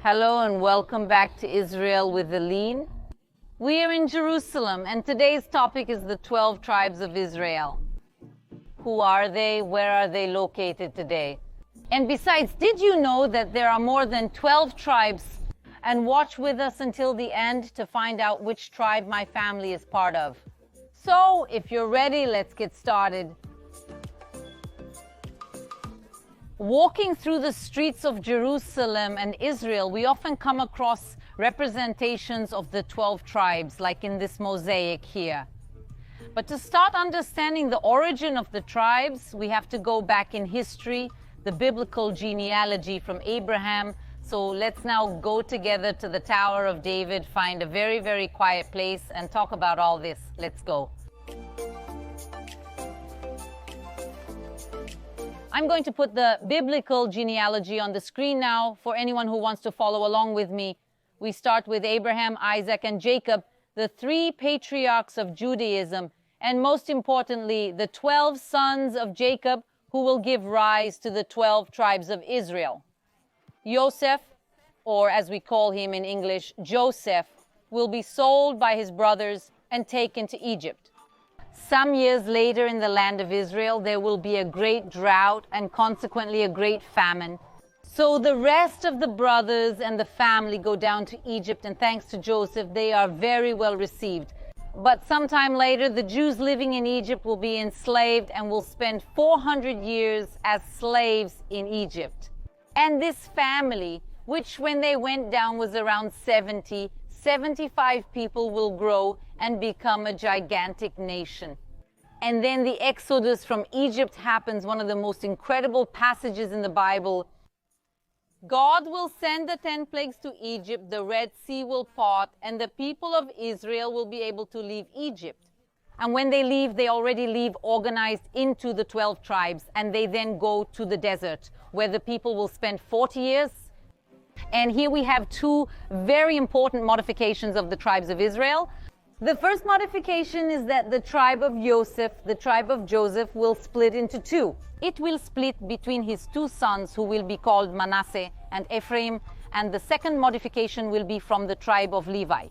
Hello and welcome back to Israel with Aline. We are in Jerusalem and today's topic is the 12 tribes of Israel. Who are they? Where are they located today? And besides, did you know that there are more than 12 tribes? And watch with us until the end to find out which tribe my family is part of. So, if you're ready, let's get started. Walking through the streets of Jerusalem and Israel, we often come across representations of the 12 tribes, like in this mosaic here. But to start understanding the origin of the tribes, we have to go back in history, the biblical genealogy from Abraham. So let's now go together to the Tower of David, find a very, very quiet place, and talk about all this. Let's go. I'm going to put the biblical genealogy on the screen now for anyone who wants to follow along with me. We start with Abraham, Isaac, and Jacob, the three patriarchs of Judaism, and most importantly, the 12 sons of Jacob who will give rise to the 12 tribes of Israel. Joseph, or as we call him in English, Joseph, will be sold by his brothers and taken to Egypt. Some years later in the land of Israel, there will be a great drought and consequently a great famine. So the rest of the brothers and the family go down to Egypt, and thanks to Joseph, they are very well received. But sometime later, the Jews living in Egypt will be enslaved and will spend 400 years as slaves in Egypt. And this family, which when they went down was around 75 people will grow and become a gigantic nation. And then the Exodus from Egypt happens, one of the most incredible passages in the Bible. God will send the 10 plagues to Egypt, the Red Sea will part, and the people of Israel will be able to leave Egypt. And when they leave, they already leave organized into the 12 tribes, and they then go to the desert, where the people will spend 40 years. And here we have two very important modifications of the tribes of Israel. The first modification is that the tribe of Joseph will split into two. It will split between his two sons, who will be called Manasseh and Ephraim, and the second modification will be from the tribe of Levi.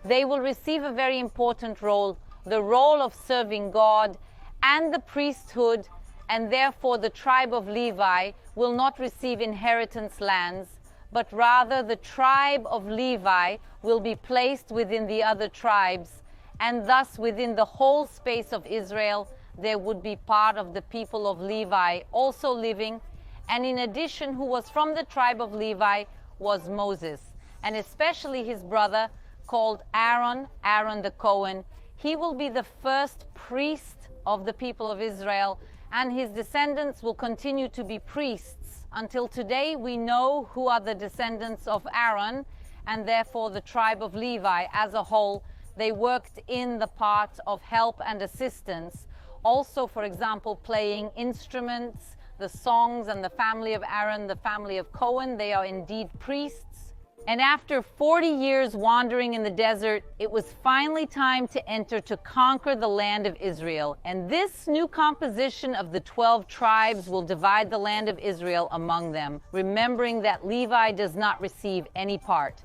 They will receive a very important role, the role of serving God and the priesthood, and therefore the tribe of Levi will not receive inheritance lands, but rather the tribe of Levi will be placed within the other tribes, and thus within the whole space of Israel, there would be part of the people of Levi also living. And in addition, who was from the tribe of Levi was Moses, and especially his brother called Aaron the Cohen. He will be the first priest of the people of Israel, and his descendants will continue to be priests. Until today, we know who are the descendants of Aaron, and therefore the tribe of Levi as a whole. They worked in the part of help and assistance. Also, for example, playing instruments, the songs, and the family of Aaron, the family of Cohen, they are indeed priests. And after 40 years wandering in the desert, it was finally time to enter to conquer the land of Israel. And this new composition of the 12 tribes will divide the land of Israel among them, remembering that Levi does not receive any part.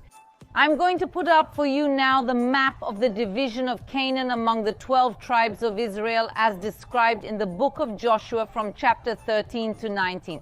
I'm going to put up for you now the map of the division of Canaan among the 12 tribes of Israel as described in the book of Joshua from chapter 13 to 19.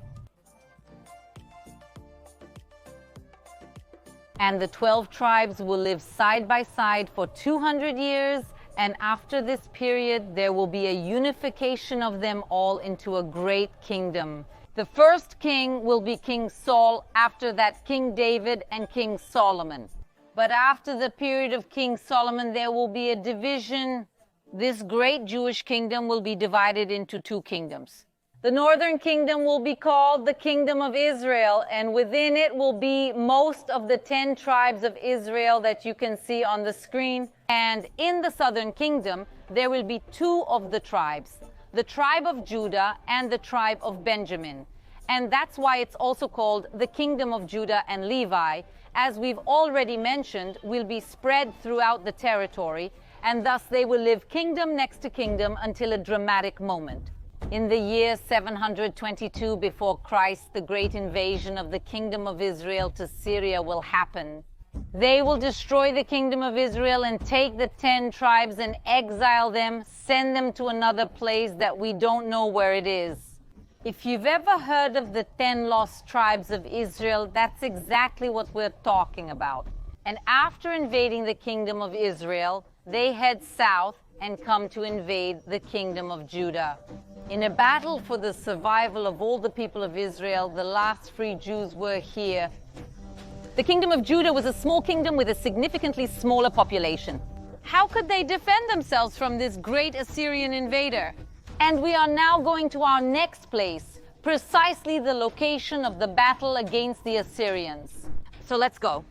And the 12 tribes will live side by side for 200 years, and after this period, there will be a unification of them all into a great kingdom. The first king will be King Saul, after that King David and King Solomon. But after the period of King Solomon, there will be a division. This great Jewish kingdom will be divided into two kingdoms. The northern kingdom will be called the Kingdom of Israel, and within it will be most of the 10 tribes of Israel that you can see on the screen. And in the southern kingdom, there will be two of the tribes, the tribe of Judah and the tribe of Benjamin. And that's why it's also called the Kingdom of Judah and Levi, as we've already mentioned, will be spread throughout the territory, and thus they will live kingdom next to kingdom until a dramatic moment. In the year 722 before Christ, the great invasion of the kingdom of Israel to Syria will happen. They will destroy the kingdom of Israel and take the 10 tribes and exile them, send them to another place that we don't know where it is. If you've ever heard of the 10 lost tribes of Israel, that's exactly what we're talking about. And after invading the kingdom of Israel, they head south and come to invade the kingdom of Judah. In a battle for the survival of all the people of Israel, the last free Jews were here. The kingdom of Judah was a small kingdom with a significantly smaller population. How could they defend themselves from this great Assyrian invader? And we are now going to our next place, precisely the location of the battle against the Assyrians. So let's go.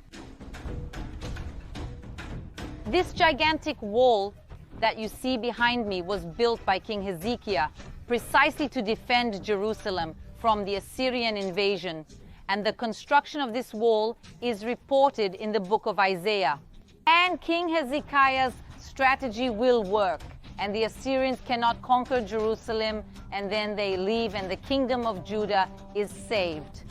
This gigantic wall that you see behind me was built by King Hezekiah precisely to defend Jerusalem from the Assyrian invasion. And the construction of this wall is reported in the book of Isaiah. And King Hezekiah's strategy will work. And the Assyrians cannot conquer Jerusalem, and then they leave, and the kingdom of Judah is saved.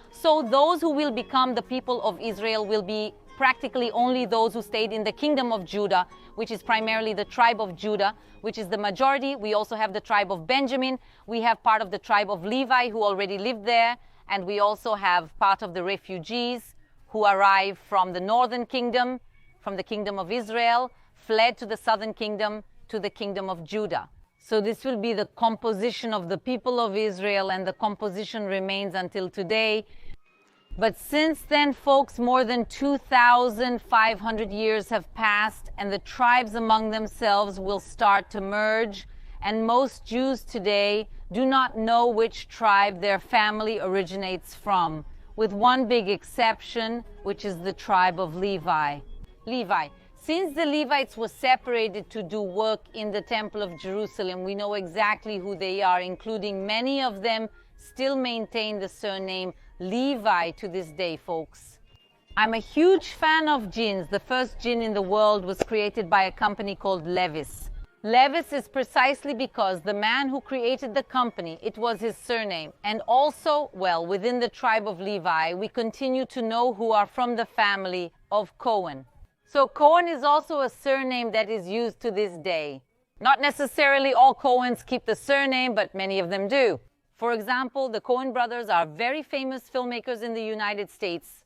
So those who will become the people of Israel will be practically only those who stayed in the kingdom of Judah, which is primarily the tribe of Judah, which is the majority. We also have the tribe of Benjamin. We have part of the tribe of Levi who already lived there, and we also have part of the refugees who arrived from the northern kingdom, from the kingdom of Israel, fled to the southern kingdom, to the kingdom of Judah. So this will be the composition of the people of Israel, and the composition remains until today. But since then, folks, more than 2,500 years have passed, and the tribes among themselves will start to merge, and most Jews today do not know which tribe their family originates from, with one big exception, which is the tribe of Levi. Levi. Since the Levites were separated to do work in the Temple of Jerusalem, we know exactly who they are, including many of them still maintain the surname Levi to this day, folks. I'm a huge fan of gins. The first gin in the world was created by a company called Levis. Levis is precisely because the man who created the company, it was his surname. And also, well, within the tribe of Levi, we continue to know who are from the family of Cohen. So Cohen is also a surname that is used to this day. Not necessarily all Cohens keep the surname, but many of them do. For example, the Cohen brothers are very famous filmmakers in the United States.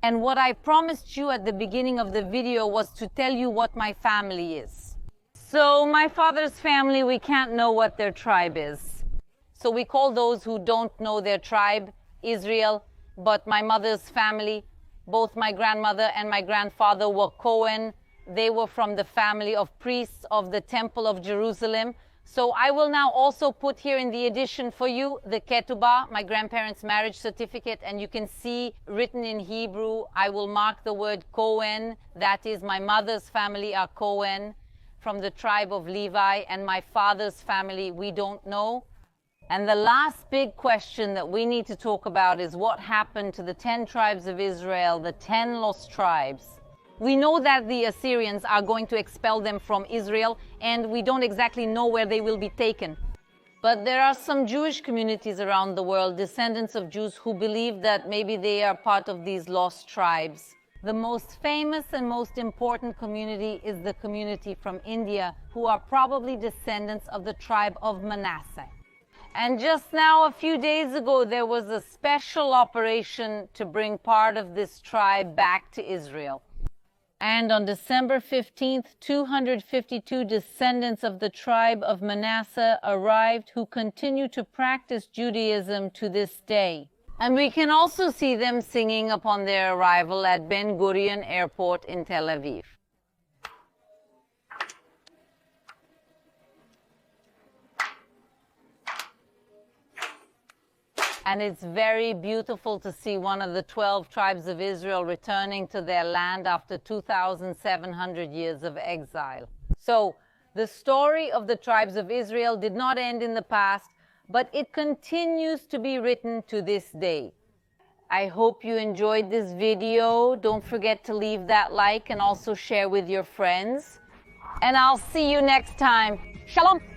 And what I promised you at the beginning of the video was to tell you what my family is. So my father's family, we can't know what their tribe is. So we call those who don't know their tribe Israel, but my mother's family, both my grandmother and my grandfather were Cohen. They were from the family of priests of the Temple of Jerusalem. So I will now also put here in the edition for you the ketubah, my grandparents' marriage certificate, and you can see written in Hebrew, I will mark the word Cohen. That is, my mother's family are Cohen from the tribe of Levi, and my father's family, we don't know. And the last big question that we need to talk about is what happened to the 10 tribes of Israel, the 10 lost tribes. We know that the Assyrians are going to expel them from Israel, and we don't exactly know where they will be taken. But there are some Jewish communities around the world, descendants of Jews, who believe that maybe they are part of these lost tribes. The most famous and most important community is the community from India, who are probably descendants of the tribe of Manasseh. And just now, a few days ago, there was a special operation to bring part of this tribe back to Israel. And on December 15th, 252 descendants of the tribe of Manasseh arrived, who continue to practice Judaism to this day. And we can also see them singing upon their arrival at Ben Gurion Airport in Tel Aviv. And it's very beautiful to see one of the 12 tribes of Israel returning to their land after 2,700 years of exile. So the story of the tribes of Israel did not end in the past, but it continues to be written to this day. I hope you enjoyed this video. Don't forget to leave that like and also share with your friends. And I'll see you next time. Shalom.